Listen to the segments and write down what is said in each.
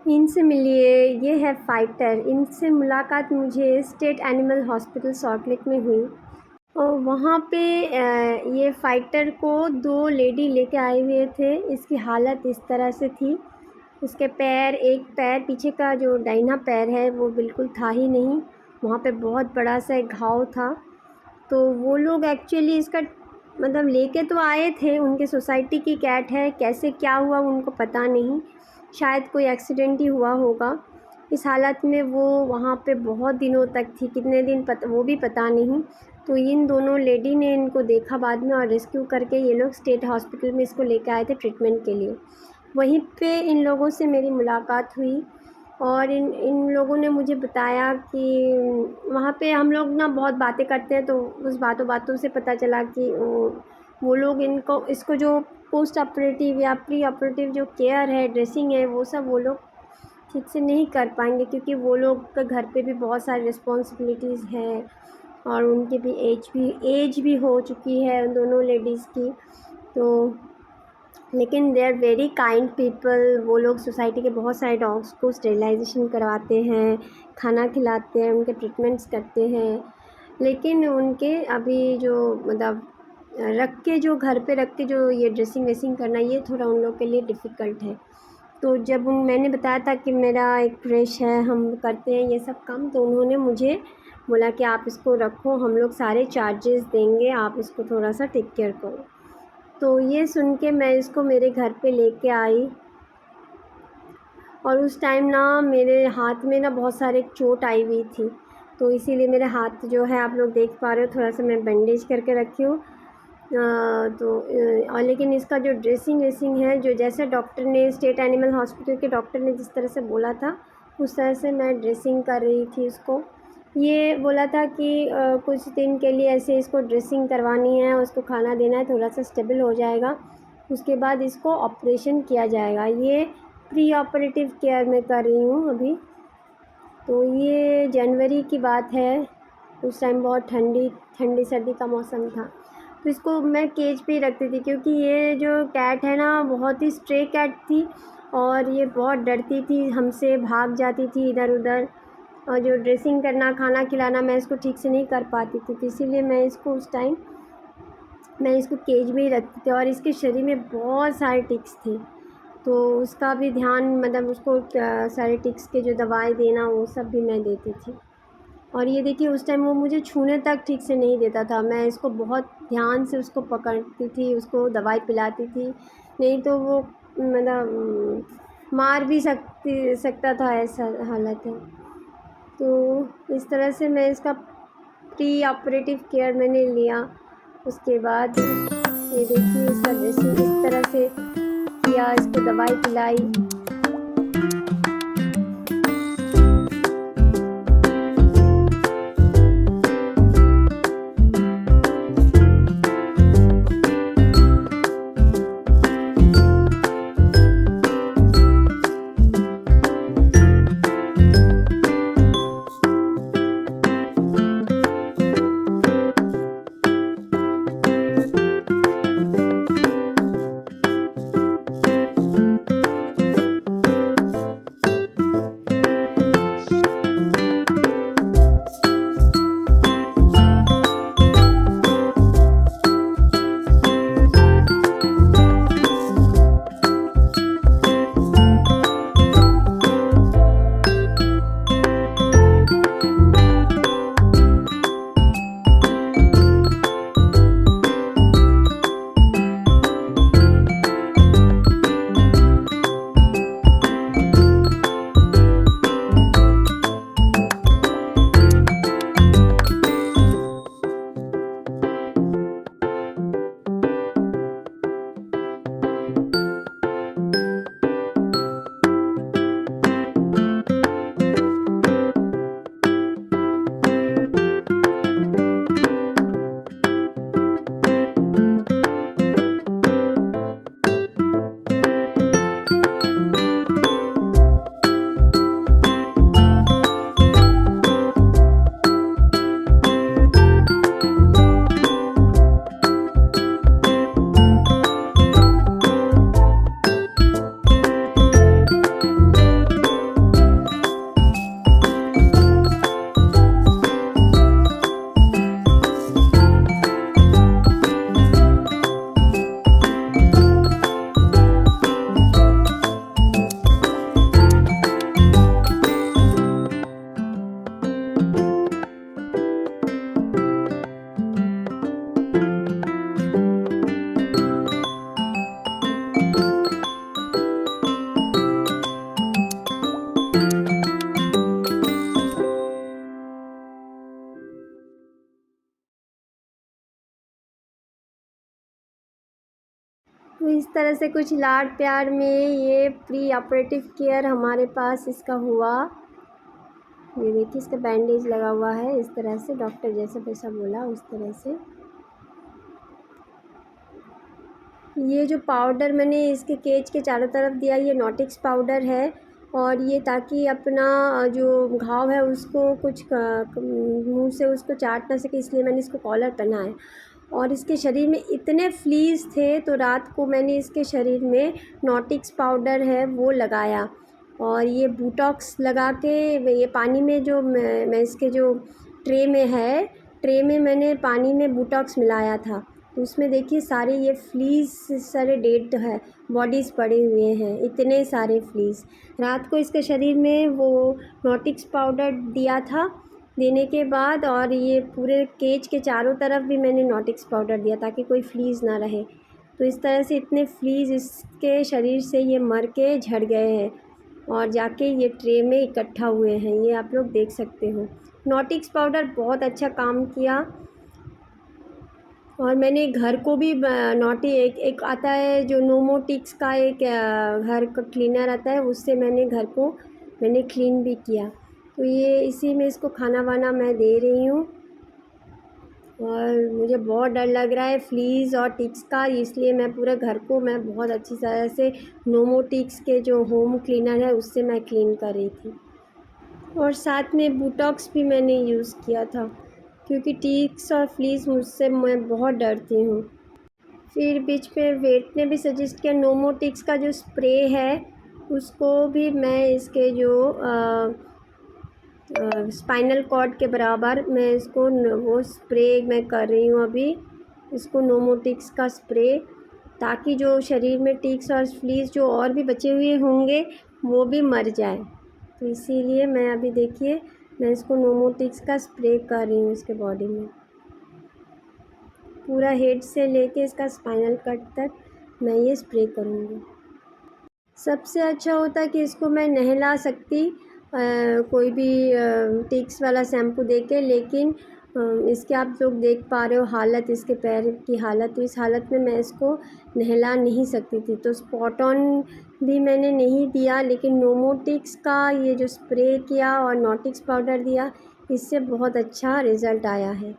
इनसे मिलिए, ये है फ़ाइटर। इनसे मुलाकात मुझे state animal hospital salt lake में हुई और वहाँ पे ये फ़ाइटर को 2 लेडी लेके आए हुए थे। इसकी हालत इस तरह से थी, उसके पैर, एक पैर पीछे का जो दाहिना पैर है वो बिल्कुल था ही नहीं, वहाँ पे बहुत बड़ा सा एक घाव था। तो वो लोग एक्चुअली इसका मतलब लेके तो आए थे, उनके सोसाइटी की कैट है, कैसे क्या हुआ उनको पता नहीं, शायद कोई एक्सीडेंट ही हुआ होगा। इस हालत में वो वहाँ पे बहुत दिनों तक थी, कितने दिन वो भी पता नहीं। तो इन दोनों लेडी ने इनको देखा बाद में और रेस्क्यू करके ये लोग स्टेट हॉस्पिटल में इसको लेके आए थे ट्रीटमेंट के लिए। वहीं पे इन लोगों से मेरी मुलाकात हुई और इन लोगों ने मुझे बताया कि वहाँ पे हम लोग ना बहुत बातें करते हैं, तो उस बातों से पता चला कि वो लोग इसको जो पोस्ट ऑपरेटिव या प्री ऑपरेटिव जो केयर है, ड्रेसिंग है, वो सब वो लोग ठीक से नहीं कर पाएंगे क्योंकि वो लोग के घर पे भी बहुत सारी रिस्पॉन्सिबिलिटीज़ हैं और उनकी भी एज भी हो चुकी है उन दोनों लेडीज़ की। तो लेकिन they are very kind people. वो लोग सोसाइटी के बहुत सारे डॉग्स को स्टेरिलाइजेशन करवाते हैं, खाना खिलाते हैं, उनके ट्रीटमेंट्स करते हैं। लेकिन उनके अभी जो मतलब जो घर पे रख के जो ये ड्रेसिंग वेसिंग करना, ये थोड़ा उन लोग के लिए डिफ़िकल्ट है। तो जब मैंने बताया था कि मेरा एक क्रेश है, हम करते हैं ये सब काम, तो उन्होंने मुझे बोला कि आप इसको रखो, हम लोग सारे चार्जेस देंगे, आप इसको थोड़ा सा टेक केयर करो। तो ये सुन के मैं इसको मेरे घर पे लेके आई और उस टाइम ना मेरे हाथ में ना बहुत सारे चोट आई हुई थी, तो इसीलिए मेरे हाथ जो है आप लोग देख पा रहे हो, थोड़ा सा मैं बैंडेज करके रखी हूँ। और लेकिन इसका जो ड्रेसिंग वेसिंग है, जो जैसे डॉक्टर ने, स्टेट एनिमल हॉस्पिटल के डॉक्टर ने जिस तरह से बोला था, उस तरह से मैं ड्रेसिंग कर रही थी इसको। ये बोला था कि कुछ दिन के लिए ऐसे इसको ड्रेसिंग करवानी है, उसको खाना देना है, थोड़ा सा स्टेबल हो जाएगा, उसके बाद इसको ऑपरेशन किया जाएगा। ये प्री ऑपरेटिव केयर में कर रही हूँ अभी। तो ये जनवरी की बात है, उस टाइम बहुत ठंडी सर्दी का मौसम था। तो इसको मैं केज पे ही रखती थी क्योंकि ये जो कैट है ना बहुत ही स्ट्रे कैट थी और ये बहुत डरती थी हमसे, भाग जाती थी इधर उधर, और जो ड्रेसिंग करना, खाना खिलाना मैं इसको ठीक से नहीं कर पाती थी, तो इसीलिए मैं इसको उस टाइम केज में ही रखती थी। और इसके शरीर में बहुत सारे टिक्स थे, तो उसका भी ध्यान, मतलब उसको सारे टिक्स के जो दवाई देना वो सब भी मैं देती थी। और ये देखिए उस टाइम वो मुझे छूने तक ठीक से नहीं देता था, मैं इसको बहुत ध्यान से उसको पकड़ती थी, उसको दवाई पिलाती थी, नहीं तो वो मतलब मार भी सकता था, ऐसा हालत है। तो इस तरह से मैं इसका प्री ऑपरेटिव केयर मैंने लिया। उसके बाद ये देखिए इसका ड्रेसिंग इस तरह से किया, इसको दवाई पिलाई। तो इस तरह से कुछ लाड प्यार में ये प्री ऑपरेटिव केयर हमारे पास इसका हुआ। ये देखिए इसका बैंडेज लगा हुआ है इस तरह से, डॉक्टर जैसा वैसा बोला उस तरह से। ये जो पाउडर मैंने इसके केज के चारों तरफ दिया, ये नॉटिक्स पाउडर है, और ये ताकि अपना जो घाव है उसको कुछ मुंह से उसको चाट ना सके, इसलिए मैंने इसको कॉलर पहना है। और इसके शरीर में इतने फ्लीज़ थे तो रात को मैंने इसके शरीर में नॉटिक्स पाउडर है वो लगाया, और ये बूटॉक्स लगा के ये पानी में जो मैं इसके जो ट्रे में मैंने पानी में बूटॉक्स मिलाया था, तो उसमें देखिए सारे ये फ्लीज़ सारे डेड है, बॉडीज़ पड़े हुए हैं, इतने सारे फ्लीज़। रात को इसके शरीर में वो नॉटिक्स पाउडर दिया था, देने के बाद और ये पूरे केज के चारों तरफ भी मैंने नॉटिक्स पाउडर दिया ताकि कोई फ्लीज़ ना रहे। तो इस तरह से इतने फ्लीज़ इसके शरीर से ये मर के झड़ गए हैं और जाके ये ट्रे में इकट्ठा हुए हैं, ये आप लोग देख सकते हो। नॉटिक्स पाउडर बहुत अच्छा काम किया। और मैंने घर को भी एक आता है जो नोमोटिक्स का एक घर का क्लीनर आता है, उससे मैंने क्लीन भी किया। तो ये इसी में इसको खाना वाना मैं दे रही हूँ, और मुझे बहुत डर लग रहा है फ्लीज़ और टिक्स का, इसलिए मैं पूरे घर को मैं बहुत अच्छी तरह से नोमोटिक्स के जो होम क्लीनर है उससे मैं क्लीन कर रही थी। और साथ में बूटॉक्स भी मैंने यूज़ किया था, क्योंकि टिक्स और फ्लीज़ मुझसे मैं बहुत डरती हूँ। फिर बीच में वेट ने भी सजेस्ट किया नोमोटिक्स का जो स्प्रे है उसको भी मैं इसके जो स्पाइनल कॉर्ड के बराबर मैं इसको वो स्प्रे मैं कर रही हूँ अभी, इसको नोमोटिक्स का स्प्रे, ताकि जो शरीर में टिक्स और फ्लीज़ जो और भी बचे हुए होंगे वो भी मर जाए। तो इसीलिए मैं अभी देखिए मैं इसको नोमोटिक्स का स्प्रे कर रही हूँ इसके बॉडी में, पूरा हेड से लेके इसका स्पाइनल कट तक मैं ये स्प्रे करूँगी। सबसे अच्छा होता कि इसको मैं नहला सकती कोई भी टिक्स वाला शैम्पू दे के, लेकिन इसके आप लोग देख पा रहे हो हालत, इसके पैर की हालत, तो इस हालत में मैं इसको नहला नहीं सकती थी। तो स्पॉट ऑन भी मैंने नहीं दिया, लेकिन नोमोटिक्स का ये जो स्प्रे किया और नॉटिक्स पाउडर दिया, इससे बहुत अच्छा रिज़ल्ट आया है।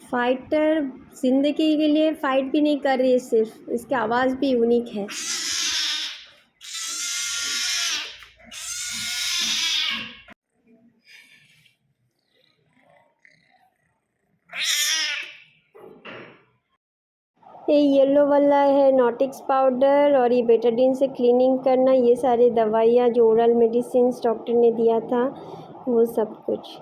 फाइटर ज़िंदगी के लिए फ़ाइट भी नहीं कर रही है सिर्फ, इसकी आवाज़ भी यूनिक है। ये येलो वाला है नॉटिक्स पाउडर, और ये बेटाडीन से क्लीनिंग करना, ये सारी दवाइयाँ जो ओरल मेडिसिन डॉक्टर ने दिया था वो सब कुछ।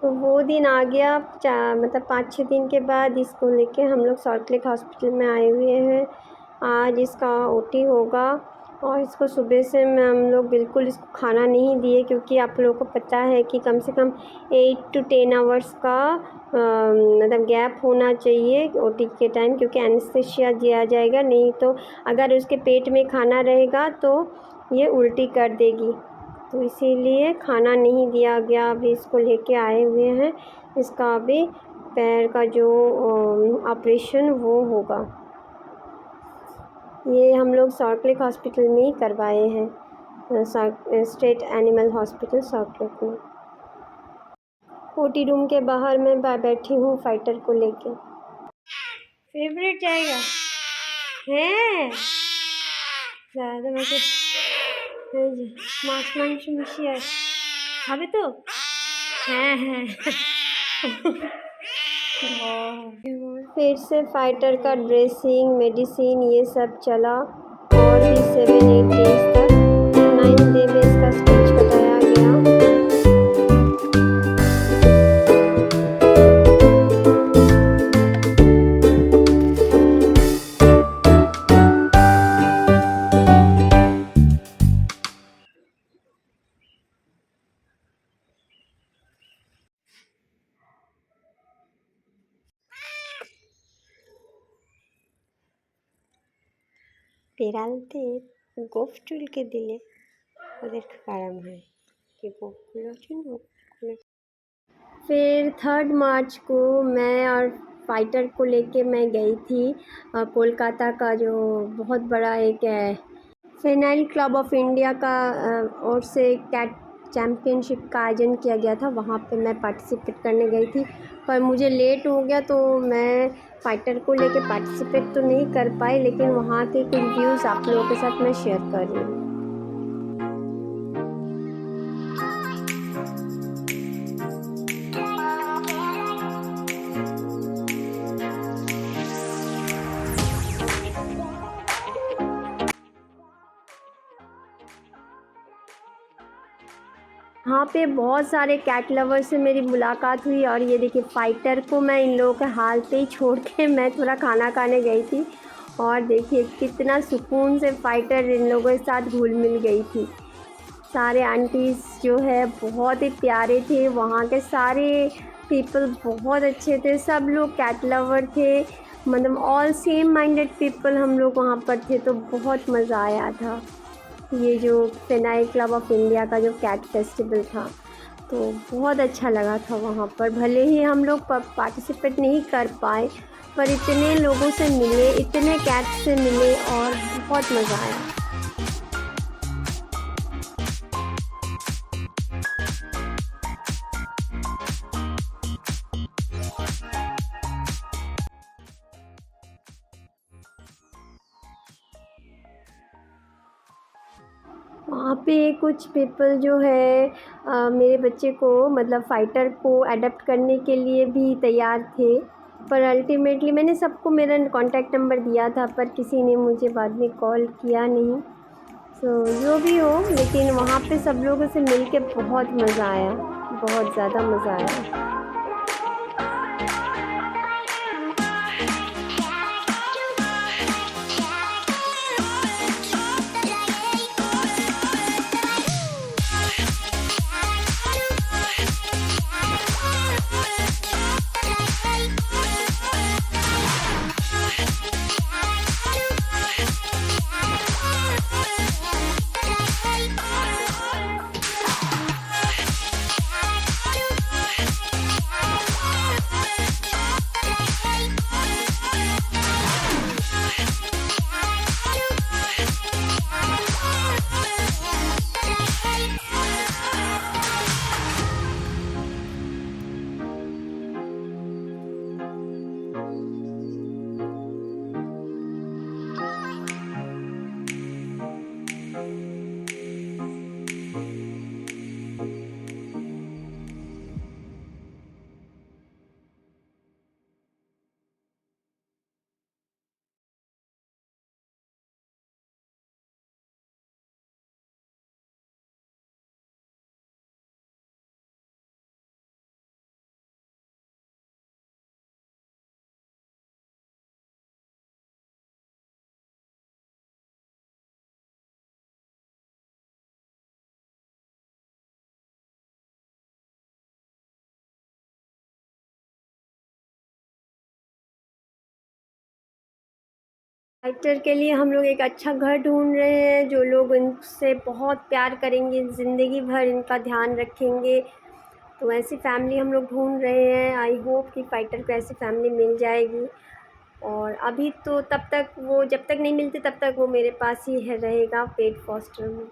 तो वो दिन आ गया मतलब 5-6 दिन के बाद इसको लेके हम लोग सॉल्ट लेक हॉस्पिटल में आए हुए हैं। आज इसका ओटी होगा, और इसको सुबह से हम लोग बिल्कुल इसको खाना नहीं दिए, क्योंकि आप लोगों को पता है कि कम से कम 8 to 10 आवर्स का मतलब गैप होना चाहिए ओटी के टाइम, क्योंकि एनेस्थीसिया दिया जाएगा, नहीं तो अगर उसके पेट में खाना रहेगा तो ये उल्टी कर देगी। तो इसीलिए खाना नहीं दिया गया। अभी इसको लेके आए हुए हैं, इसका अभी पैर का जो ऑपरेशन वो होगा। ये हम लोग सॉल्ट लेक हॉस्पिटल में ही करवाए हैं, state animal hospital salt lake में। ओटी रूम के बाहर मैं बैठी हूँ फाइटर को लेके। फेवरेट जाएगा है ज़्यादा मतलब मांस मांस मिशिया खाबे तो हाँ फिर से फाइटर का ड्रेसिंग मेडिसिन ये सब चला, और भी 7-8 डेज तक 9 डे में इसका स्टिच कटाया गया। পেরালতে গোঁফ চুলকে দিলে ওদের আরাম হয় कि गोँफগুলো फिर 3 मार्च को मैं और फ़ाइटर को लेके मैं गई थी कोलकाता का जो बहुत बड़ा एक फेनाइल क्लब ऑफ इंडिया का ओर से कैट चैम्पियनशिप का आयोजन किया गया था। वहाँ पे मैं पार्टिसिपेट करने गई थी, पर मुझे लेट हो गया तो मैं फ़ाइटर को लेके पार्टिसिपेट तो नहीं कर पाई, लेकिन वहाँ के कुछ व्यूज़ आप लोगों के साथ मैं शेयर कर रही हूँ। वहाँ पे बहुत सारे कैट लवर से मेरी मुलाकात हुई और ये देखिए फ़ाइटर को मैं इन लोगों के हाल पे ही छोड़ के मैं थोड़ा खाना खाने गई थी और देखिए कितना सुकून से फ़ाइटर इन लोगों के साथ घुल मिल गई थी। सारे आंटीज़ जो है बहुत ही प्यारे थे, वहाँ के सारे पीपल बहुत अच्छे थे, सब लोग कैट लवर थे, मतलब ऑल सेम माइंडेड पीपल हम लोग वहाँ पर थे, तो बहुत मज़ा आया था। ये जो फेनाइल क्लब ऑफ इंडिया का जो कैट फेस्टिवल था, तो बहुत अच्छा लगा था वहाँ पर। भले ही हम लोग पार्टिसिपेट नहीं कर पाए, पर इतने लोगों से मिले, इतने कैट से मिले और बहुत मज़ा आया। वहाँ पे कुछ पीपल जो है मेरे बच्चे को मतलब फ़ाइटर को अडॉप्ट करने के लिए भी तैयार थे, पर अल्टीमेटली मैंने सबको मेरा कॉन्टैक्ट नंबर दिया था, पर किसी ने मुझे बाद में कॉल किया नहीं। जो भी हो, लेकिन वहाँ पे सब लोगों से मिल के बहुत मज़ा आया, बहुत ज़्यादा मज़ा आया। फ़ाइटर के लिए हम लोग एक अच्छा घर ढूंढ रहे हैं, जो लोग इनसे बहुत प्यार करेंगे, ज़िंदगी भर इनका ध्यान रखेंगे, तो ऐसी फैमिली हम लोग ढूंढ रहे हैं। आई होप कि फ़ाइटर को ऐसी फैमिली मिल जाएगी। और अभी तो तब तक वो जब तक नहीं मिलती तब तक वो मेरे पास ही है रहेगा पेट फॉस्टर में।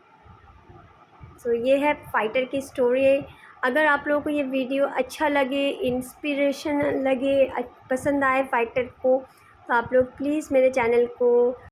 ये है फ़ाइटर की स्टोरी। अगर आप लोगों को ये वीडियो अच्छा लगे, इंस्पिरेशन लगे, पसंद आए फ़ाइटर को, तो आप लोग प्लीज़ मेरे चैनल को